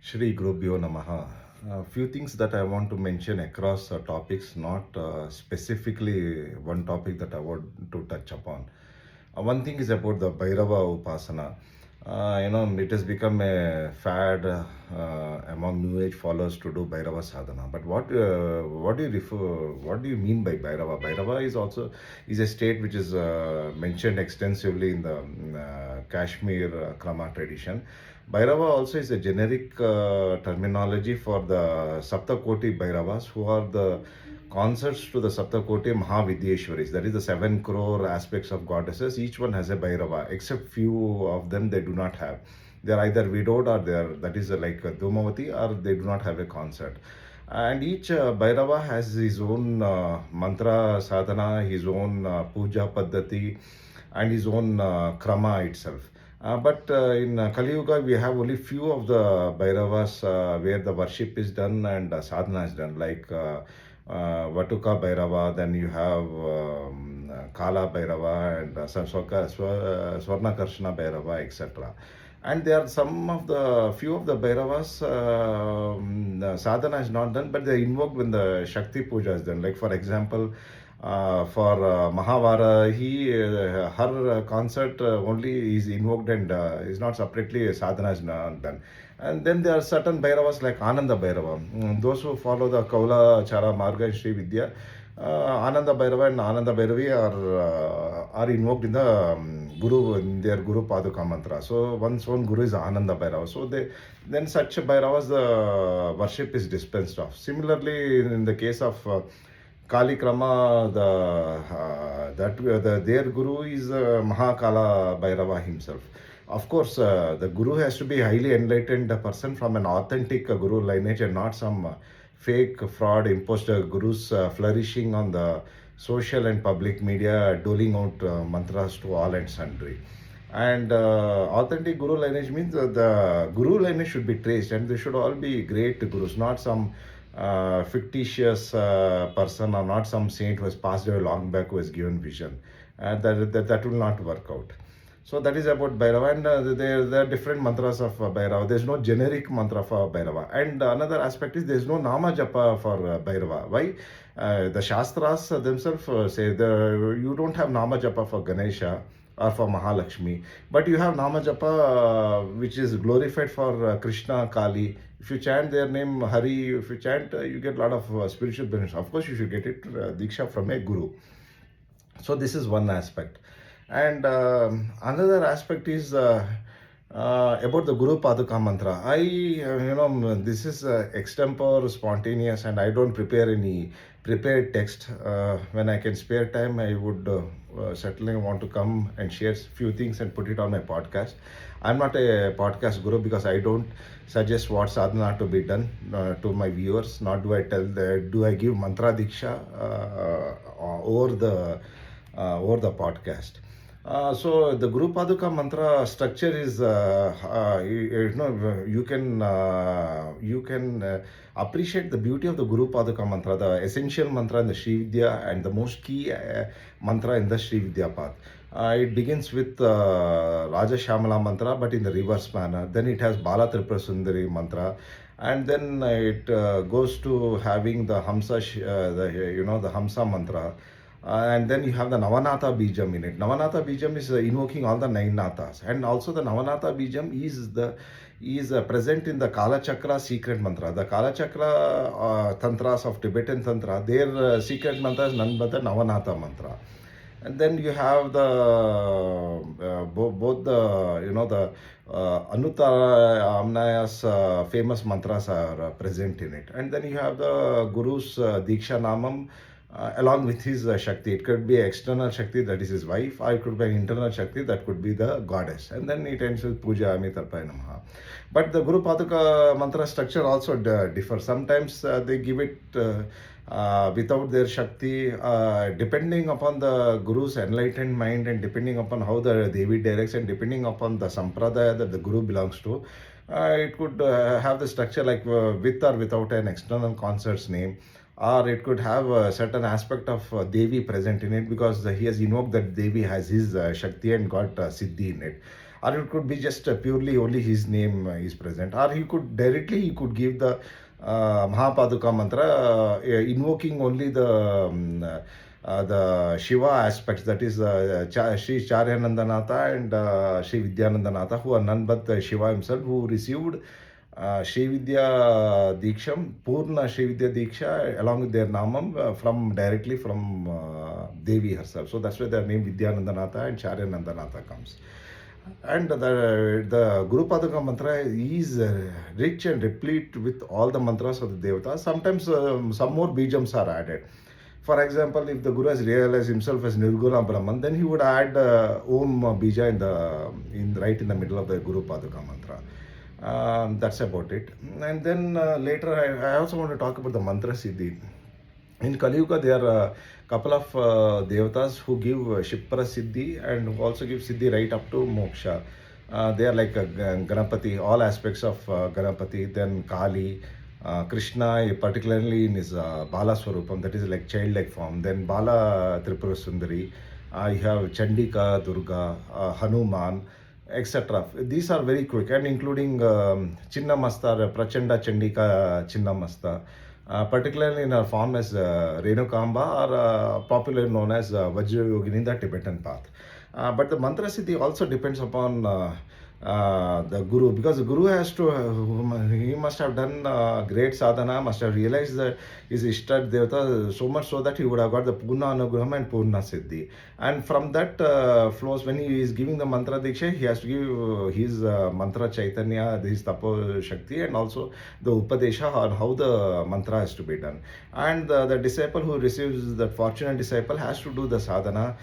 Shri Gurubhyo Namaha. A few things that I want to mention across topics, not specifically one topic that I want to touch upon. One thing is about the Bhairava Upasana. It has become a fad among New Age followers to do Bhairava sadhana. But what do you refer? What do you mean by Bhairava? Bhairava is a state which is mentioned extensively in the Kashmir Krama tradition. Bhairava also is a generic terminology for the Saptakoti Bhairavas, who are the concerts to the Saptakoti Mahavidyeshwaris. That is the 7 crore aspects of goddesses. Each one has a Bhairava, except few of them they do not have. They are either widowed or they are, that is like Dhumavati, or they do not have a concert. And each Bhairava has his own mantra sadhana, his own puja paddhati, and his own krama itself. But in Kali Yuga, we have only few of the Bhairavas where the worship is done and sadhana is done, like Vatuka Bhairava, then you have Kala Bhairava and Swarna Karshana Bhairava, etc. And there are some of the few of the Bhairavas, sadhana is not done, but they are invoked when the Shakti Puja is done. Like for example, for Mahavara, her concert only is invoked and is not separately sadhana is not done. And then there are certain Bhairavas like Ananda Bhairava. Those who follow the Kaula Chara Marga and Sri Vidya, Ananda Bhairava and Ananda Bhairavi are invoked in the Guru, in their Gurupaduka Mantra. So one's own Guru is Ananda Bhairava. So then such Bhairavas, the worship is dispensed of. Similarly, in the case of Kali Krama, their guru is Mahakala Bhairava himself. Of course, the guru has to be a highly enlightened person from an authentic guru lineage and not some fake fraud imposter gurus flourishing on the social and public media, doling out mantras to all and sundry. And authentic guru lineage means the guru lineage should be traced, and they should all be great gurus, not some fictitious person or not some saint who has passed away long back who has given vision. That will not work out. So that is about Bhairava, and there are different mantras of Bhairava. There is no generic mantra for Bhairava. And another aspect is there is no Nama Japa for Bhairava. Why? The Shastras themselves say you don't have Nama Japa for Ganesha or for Mahalakshmi, but you have Nama Japa which is glorified for Krishna, Kali. If you chant their name Hari, if you chant, you get a lot of spiritual benefits. Of course, you should get it Diksha from a Guru. So this is one aspect. And another aspect is about the Gurupaduka Mantra. This is extempore, spontaneous, and I don't prepare any prepared text. When I can spare time, I would certainly want to come and share few things and put it on my podcast. I'm not a podcast guru because I don't suggest what sadhana to be done to my viewers. Nor do I do I give mantra diksha over the podcast. So the Guru Paduka Mantra structure is, you can appreciate the beauty of the Guru Paduka Mantra, the essential mantra in the Sri Vidya and the most key mantra in the Sri Vidya path. It begins with Raja Shamala Mantra, but in the reverse manner. Then it has Bala Tripura Sundari Mantra, and then it goes to having the the Hamsa Mantra. And then you have the Navanatha Bijam in it. Navanatha Bijam is invoking all the 9 Nathas. And also the Navanatha Bijam is present in the Kala Chakra secret mantra. The Kala Chakra tantras of Tibetan tantra, their secret mantra is none but the Navanatha mantra. And then you have the both the the Anuttara Amnaya's famous mantras are present in it. And then you have the Guru's Diksha Namam along with his Shakti. It could be external Shakti, that is his wife, or it could be an internal Shakti, that could be the goddess. And then it ends with Puja Amitarpaya Namaha. But the Guru Paduka mantra structure also differs. Sometimes they give it without their Shakti, depending upon the Guru's enlightened mind and depending upon how the Devi directs and depending upon the Sampradaya that the Guru belongs to. It could have the structure like with or without an external concert's name, or it could have a certain aspect of Devi present in it because he has invoked that Devi has his Shakti and got Siddhi in it. or it could be just purely only his name is present, or he could give the Mahapaduka mantra, invoking only the Shiva aspects, that is Sri Charyanandanatha and Sri Vidyanandanatha, who are none but Shiva himself, who received Sri Vidya Diksham, Purna Sri Vidya Diksha, along with their Namam from directly from Devi herself. So that's why their name Vidyanandanatha and Charyanandanatha comes. And the Gurupaduka Mantra is rich and replete with all the mantras of the Devatas. Sometimes some more bijams are added. For example, if the Guru has realized himself as Nirguna Brahman, then he would add Om Bija right in the middle of the Guru Paduka mantra. That's about it. And then later, I also want to talk about the mantra Siddhi. In Kali Yuga, there are a couple of devatas who give Shipra Siddhi and who also give Siddhi right up to Moksha. They are like Ganapati, all aspects of Ganapati, then Kali, Krishna, particularly in his Bala Swarupam, that is like childlike form. Then Bala Tripura Sundari, you have Chandika Durga, Hanuman, etc. These are very quick, and including Chinnamasta, Prachanda Chandika Chinnamasta, particularly in her form as Renukamba, or popularly known as Vajra Yogini in the Tibetan path. But the mantra siddhi also depends upon the guru, because the guru has to he must have done great sadhana, must have realized that his ishta devata so much so that he would have got the purna anugraham and purna siddhi, and from that flows, when he is giving the mantra diksha, he has to give his mantra chaitanya, his tapo shakti, and also the upadesha on how the mantra has to be done. And the disciple who receives, that fortunate disciple, has to do the sadhana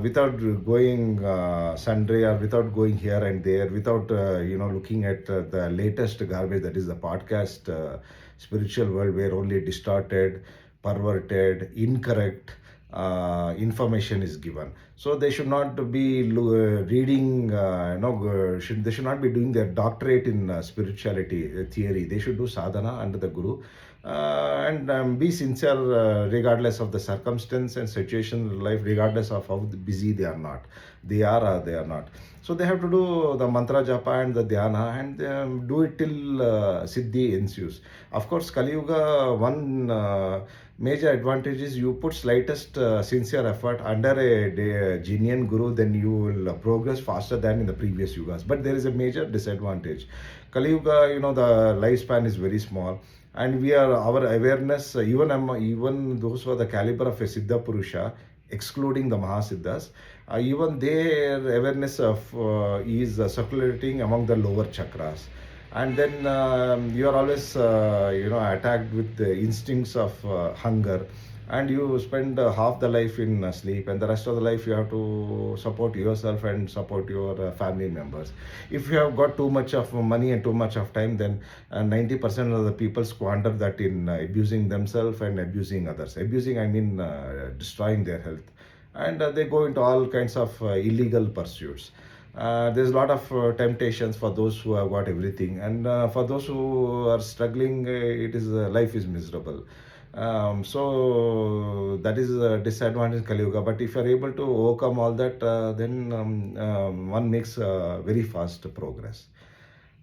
without going sundry, or without going here and there, without looking at the latest garbage, that is the podcast spiritual world, where only distorted, perverted, incorrect information is given. So they should not be reading, they should not be doing their doctorate in spirituality theory. They should do sadhana under the guru, and be sincere regardless of the circumstance and situation in life, regardless of how busy they are not. They are or they are not. So they have to do the mantra japa and the dhyana, and do it till siddhi ensues. Of course, Kali Yuga, one major advantage is you put slightest sincere effort under a genuine guru, then you will progress faster than in the previous yugas. But there is a major disadvantage. Kali Yuga, the lifespan is very small, and our awareness, even those who are the caliber of a Siddha Purusha, excluding the Mahasiddhas, even their awareness of is circulating among the lower chakras. And then you are always attacked with the instincts of hunger, and you spend half the life in sleep, and the rest of the life you have to support yourself and support your family members. If you have got too much of money and too much of time, then 90% of the people squander that in abusing themselves and abusing others. Abusing, I mean destroying their health, and they go into all kinds of illegal pursuits. There's a lot of temptations for those who have got everything, and for those who are struggling, it is life is miserable. So that is a disadvantage in Kali Yuga. But if you are able to overcome all that, then one makes very fast progress.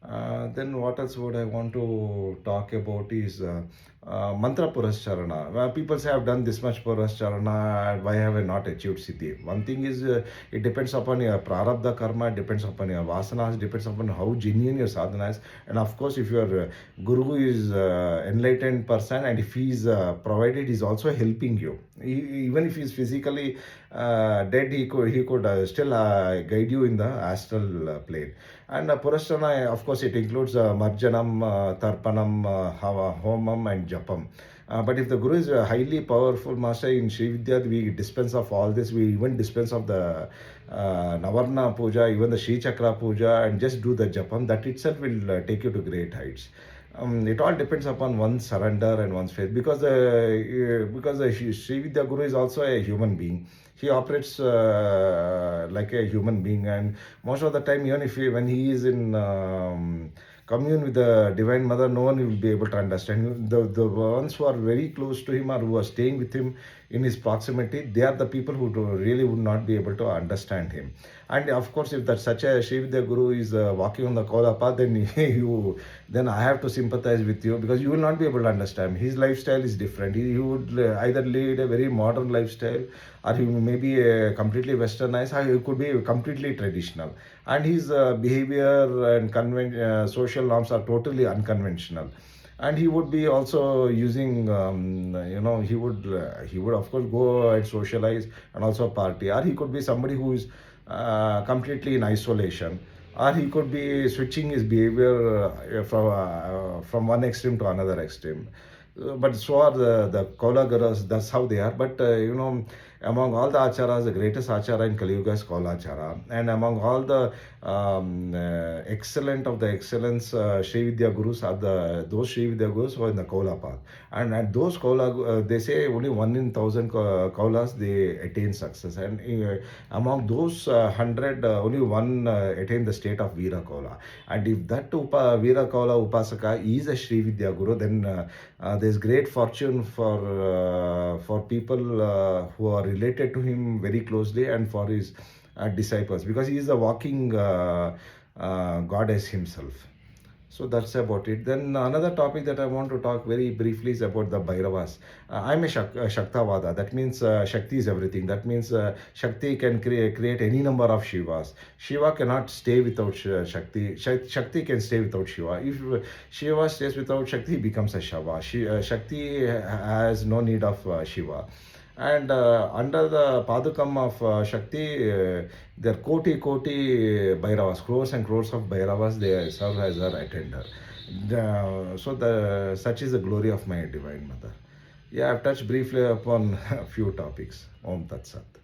Then what else would I want to talk about is mantra purascharana. People say I've done this much purascharana, why have I not achieved siddhi? One thing is it depends upon your prarabdha karma, it depends upon your vasanas, it depends upon how genuine your sadhana is, and of course if your guru is enlightened person, and if he is provided, is also helping you. Even if he is physically dead, he could still guide you in the astral plane. And Purasthana, of course, it includes Marjanam, Tarpanam, Homam, and Japam. But if the Guru is a highly powerful master in Sri Vidya, we dispense of all this. We even dispense of the Navarna Puja, even the Sri Chakra Puja, and just do the Japam. That itself will take you to great heights. It all depends upon one's surrender and one's faith, because the Sri Vidya Guru is also a human being. He operates like a human being, and most of the time, even when he is in commune with the Divine Mother, no one will be able to understand. The ones who are very close to him, or who are staying with him in his proximity, they are the people who really would not be able to understand him. And of course, if that such a Sri Vidya Guru is walking on the Kola path, then then I have to sympathize with you, because you will not be able to understand. His lifestyle is different. He would either lead a very modern lifestyle, or he may be completely westernized, or he could be completely traditional. And his behavior and social norms are totally unconventional. And he would be also using he would of course go and socialize and also party, or he could be somebody who is completely in isolation, or he could be switching his behavior from one extreme to another extreme. But so are the Kaulagaras, that's how they are. But among all the acharas, the greatest achara in Kali Yuga is Kaulachara. And among all the excellent of the excellence, Sri Vidya Gurus are those Sri Vidya Gurus who are in the Kaula path. And those Kaula, they say only 1 in 1,000 Kaulas they attain success. And among those 100, only one attain the state of Veera Kaula. And if that Veera Kaula Upasaka is a Sri Vidya Guru, then there's great fortune for people who are related to him very closely, and for his disciples, because he is a walking goddess himself. So that's about it. Then another topic that I want to talk very briefly is about the Bhairavas. I'm a Shaktavada. That means Shakti is everything. That means Shakti can create any number of Shivas. Shiva cannot stay without Shakti. Shakti can stay without Shiva. If Shiva stays without Shakti, he becomes a Shava. Shakti has no need of Shiva. And under the Padukam of Shakti, there are Koti Bhairavas, crores and crores of Bhairavas, they serve as her attender. Such is the glory of my Divine Mother. Yeah, I've touched briefly upon a few topics. Om Tat Sat.